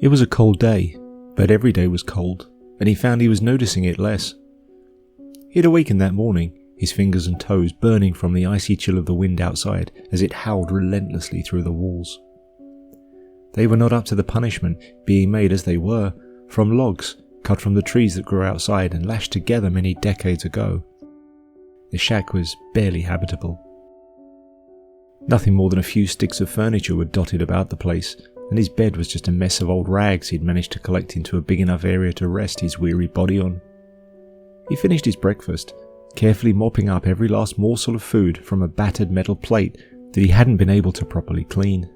It was a cold day, but every day was cold, and he found he was noticing it less. He had awakened that morning, his fingers and toes burning from the icy chill of the wind outside as it howled relentlessly through the walls. They were not up to the punishment, being made as they were, from logs cut from the trees that grew outside and lashed together many decades ago. The shack was barely habitable. Nothing more than a few sticks of furniture were dotted about the place, and his bed was just a mess of old rags he'd managed to collect into a big enough area to rest his weary body on. He finished his breakfast, carefully mopping up every last morsel of food from a battered metal plate that he hadn't been able to properly clean.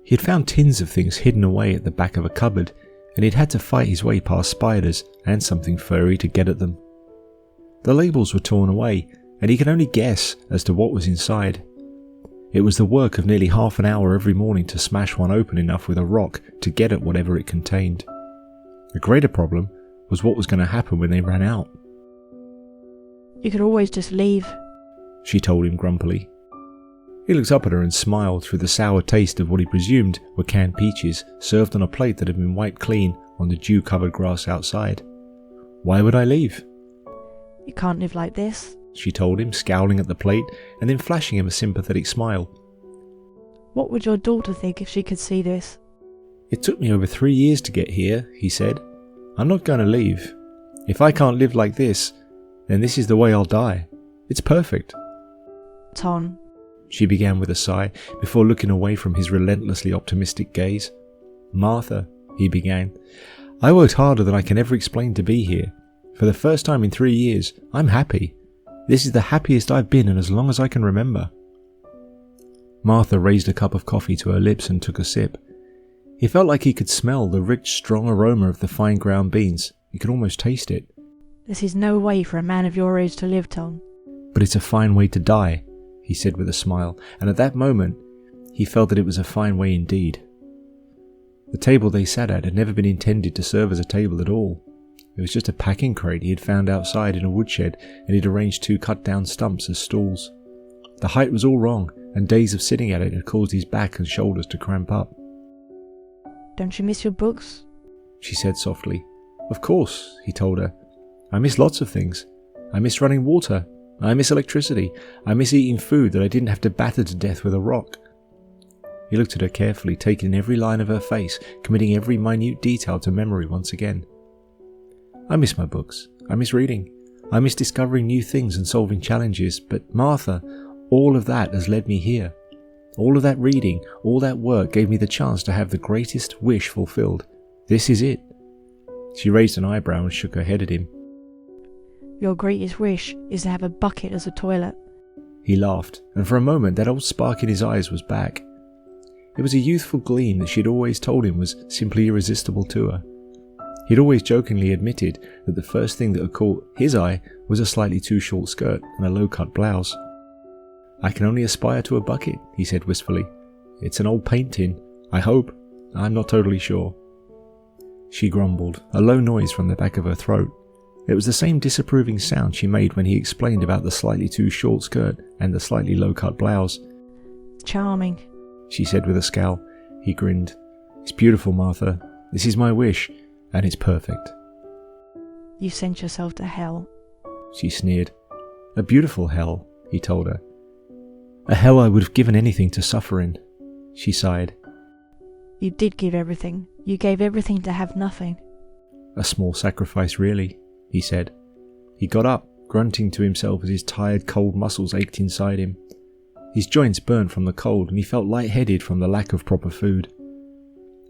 He had found tins of things hidden away at the back of a cupboard, and he'd had to fight his way past spiders and something furry to get at them. The labels were torn away, and he could only guess as to what was inside. It was the work of nearly half an hour every morning to smash one open enough with a rock to get at whatever it contained. The greater problem was what was going to happen when they ran out. You could always just leave, she told him grumpily. He looked up at her and smiled through the sour taste of what he presumed were canned peaches served on a plate that had been wiped clean on the dew-covered grass outside. Why would I leave? You can't live like this, she told him, scowling at the plate and then flashing him a sympathetic smile. What would your daughter think if she could see this? It took me over 3 years to get here, he said. I'm not going to leave. If I can't live like this, then this is the way I'll die. It's perfect. Ton, she began with a sigh before looking away from his relentlessly optimistic gaze. Martha, he began, I worked harder than I can ever explain to be here. For the first time in 3 years, I'm happy. This is the happiest I've been in as long as I can remember. Martha raised a cup of coffee to her lips and took a sip. He felt like he could smell the rich, strong aroma of the fine ground beans. He could almost taste it. This is no way for a man of your age to live, Tom. But it's a fine way to die, he said with a smile, and at that moment, he felt that it was a fine way indeed. The table they sat at had never been intended to serve as a table at all. It was just a packing crate he had found outside in a woodshed, and he'd arranged 2 cut-down stumps as stools. The height was all wrong, and days of sitting at it had caused his back and shoulders to cramp up. Don't you miss your books? She said softly. Of course, he told her. I miss lots of things. I miss running water. I miss electricity. I miss eating food that I didn't have to batter to death with a rock. He looked at her carefully, taking in every line of her face, committing every minute detail to memory once again. I miss my books. I miss reading. I miss discovering new things and solving challenges. But Martha, all of that has led me here. All of that reading, all that work gave me the chance to have the greatest wish fulfilled. This is it. She raised an eyebrow and shook her head at him. Your greatest wish is to have a bucket as a toilet. He laughed, and for a moment that old spark in his eyes was back. It was a youthful gleam that she'd always told him was simply irresistible to her. He'd always jokingly admitted that the first thing that had caught his eye was a slightly too short skirt and a low-cut blouse. I can only aspire to a bucket, he said wistfully. It's an old paint tin. I hope. I'm not totally sure. She grumbled, a low noise from the back of her throat. It was the same disapproving sound she made when he explained about the slightly too short skirt and the slightly low-cut blouse. Charming, she said with a scowl. He grinned. It's beautiful, Martha. This is my wish, and it's perfect. You sent yourself to hell, she sneered. A beautiful hell, he told her. A hell I would have given anything to suffer in, she sighed. You did give everything. You gave everything to have nothing. A small sacrifice, really, he said. He got up, grunting to himself as his tired, cold muscles ached inside him. His joints burned from the cold, and he felt lightheaded from the lack of proper food.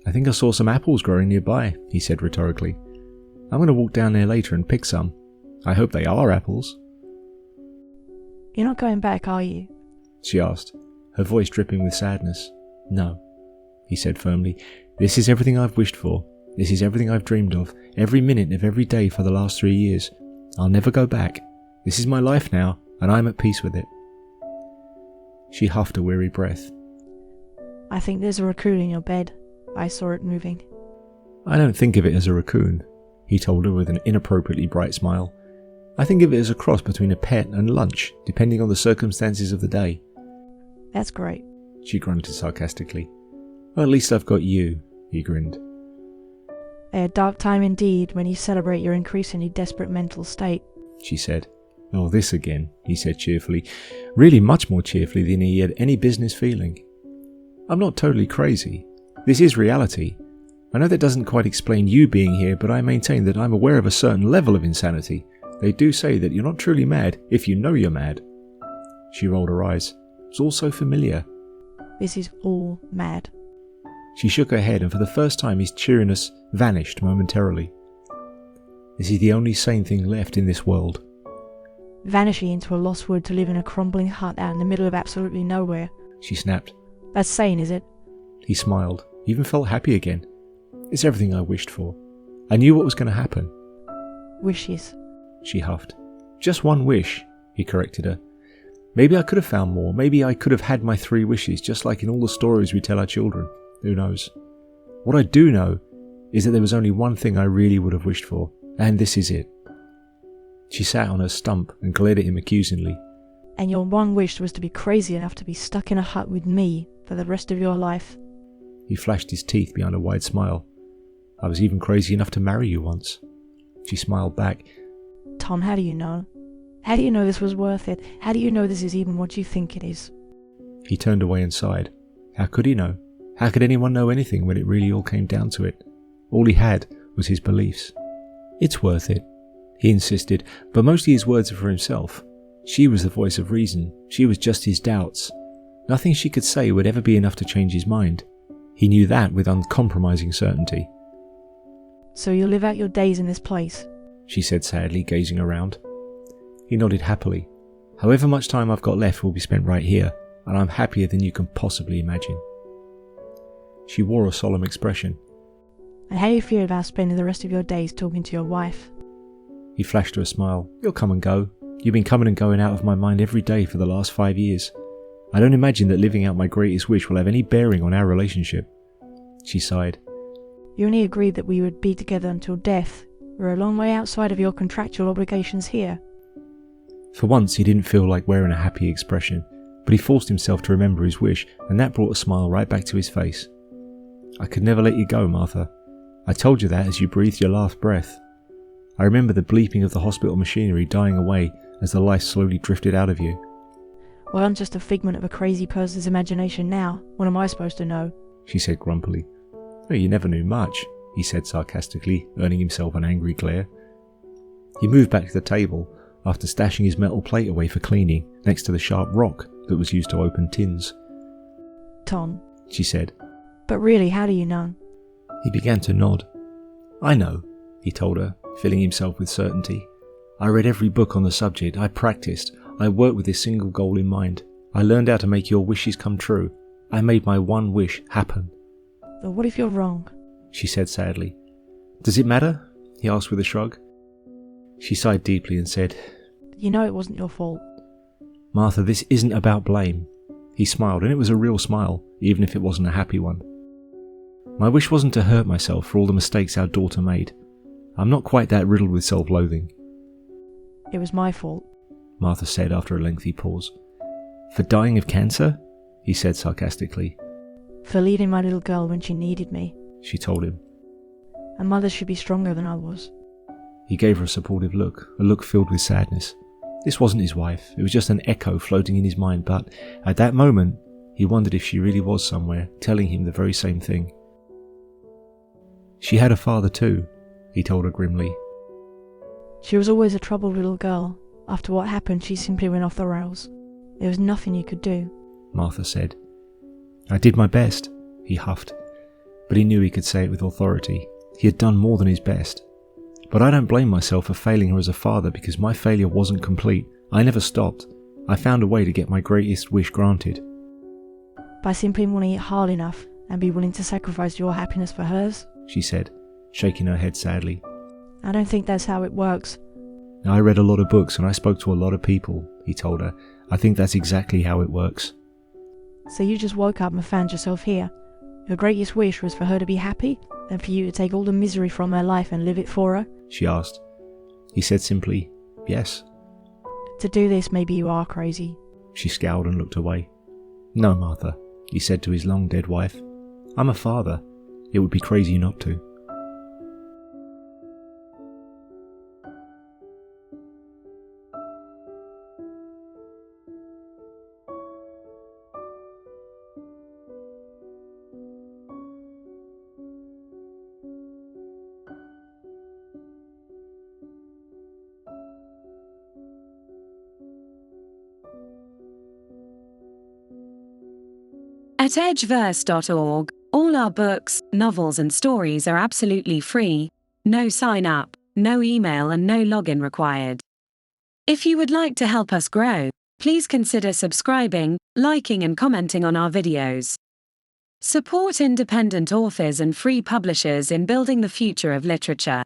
I think I saw some apples growing nearby, he said rhetorically. I'm going to walk down there later and pick some. I hope they are apples. You're not going back, are you? She asked, her voice dripping with sadness. No, he said firmly. This is everything I've wished for. This is everything I've dreamed of, every minute of every day for the last 3 years. I'll never go back. This is my life now, and I'm at peace with it. She huffed a weary breath. I think there's a raccoon in your bed. I saw it moving. I don't think of it as a raccoon, he told her with an inappropriately bright smile. I think of it as a cross between a pet and lunch, depending on the circumstances of the day. That's great, she grunted sarcastically. Well, at least I've got you, he grinned. A dark time indeed when you celebrate your increasingly desperate mental state, she said. Oh, this again, he said cheerfully, really much more cheerfully than he had any business feeling. I'm not totally crazy. This is reality. I know that doesn't quite explain you being here, but I maintain that I'm aware of a certain level of insanity. They do say that you're not truly mad if you know you're mad. She rolled her eyes. It's all so familiar. This is all mad. She shook her head, and for the first time his cheeriness vanished momentarily. This is the only sane thing left in this world. Vanishing into a lost wood to live in a crumbling hut out in the middle of absolutely nowhere. She snapped. That's sane, is it? He smiled. He even felt happy again. It's everything I wished for. I knew what was going to happen. Wishes. She huffed. Just one wish, he corrected her. Maybe I could have found more. Maybe I could have had my 3 wishes, just like in all the stories we tell our children. Who knows? What I do know is that there was only one thing I really would have wished for, and this is it. She sat on her stump and glared at him accusingly. And your one wish was to be crazy enough to be stuck in a hut with me for the rest of your life. He flashed his teeth behind a wide smile. I was even crazy enough to marry you once. She smiled back. Tom, how do you know? How do you know this was worth it? How do you know this is even what you think it is? He turned away and sighed. How could he know? How could anyone know anything when it really all came down to it? All he had was his beliefs. It's worth it, he insisted, but mostly his words were for himself. She was the voice of reason. She was just his doubts. Nothing she could say would ever be enough to change his mind. He knew that with uncompromising certainty. So you'll live out your days in this place? She said sadly, gazing around. He nodded happily. However much time I've got left will be spent right here, and I'm happier than you can possibly imagine. She wore a solemn expression. And how do you feel about spending the rest of your days talking to your wife? He flashed her a smile. You'll come and go. You've been coming and going out of my mind every day for the last 5 years. I don't imagine that living out my greatest wish will have any bearing on our relationship. She sighed. You only agreed that we would be together until death. We're a long way outside of your contractual obligations here. For once he didn't feel like wearing a happy expression, but he forced himself to remember his wish, and that brought a smile right back to his face. I could never let you go, Martha. I told you that as you breathed your last breath. I remember the bleeping of the hospital machinery dying away as the life slowly drifted out of you. Well, I'm just a figment of a crazy person's imagination now. What am I supposed to know? She said grumpily. Well, you never knew much, he said sarcastically, earning himself an angry glare. He moved back to the table after stashing his metal plate away for cleaning next to the sharp rock that was used to open tins. Tom, she said. But really, how do you know? He began to nod. I know, he told her, filling himself with certainty. I read every book on the subject. I practiced. I worked with this single goal in mind. I learned how to make your wishes come true. I made my one wish happen. But what if you're wrong? She said sadly. Does it matter? He asked with a shrug. She sighed deeply and said, You know it wasn't your fault. Martha, this isn't about blame. He smiled, and it was a real smile, even if it wasn't a happy one. My wish wasn't to hurt myself for all the mistakes our daughter made. I'm not quite that riddled with self-loathing. It was my fault, Martha said after a lengthy pause. For dying of cancer? He said sarcastically. For leading my little girl when she needed me, she told him. A mother should be stronger than I was. He gave her a supportive look, a look filled with sadness. This wasn't his wife, it was just an echo floating in his mind, but at that moment, he wondered if she really was somewhere, telling him the very same thing. She had a father too, he told her grimly. She was always a troubled little girl. After what happened, she simply went off the rails. There was nothing you could do, Martha said. I did my best, he huffed, but he knew he could say it with authority. He had done more than his best. But I don't blame myself for failing her as a father because my failure wasn't complete. I never stopped. I found a way to get my greatest wish granted. By simply wanting it hard enough and be willing to sacrifice your happiness for hers? She said, shaking her head sadly. I don't think that's how it works. I read a lot of books and I spoke to a lot of people, he told her. I think that's exactly how it works. So you just woke up and found yourself here. Your greatest wish was for her to be happy, and for you to take all the misery from her life and live it for her? She asked. He said simply, yes. To do this, maybe you are crazy. She scowled and looked away. No, Martha, he said to his long-dead wife. I'm a father. It would be crazy not to. At edgeverse.org, all our books, novels and stories are absolutely free, no sign-up, no email and no login required. If you would like to help us grow, please consider subscribing, liking and commenting on our videos. Support independent authors and free publishers in building the future of literature.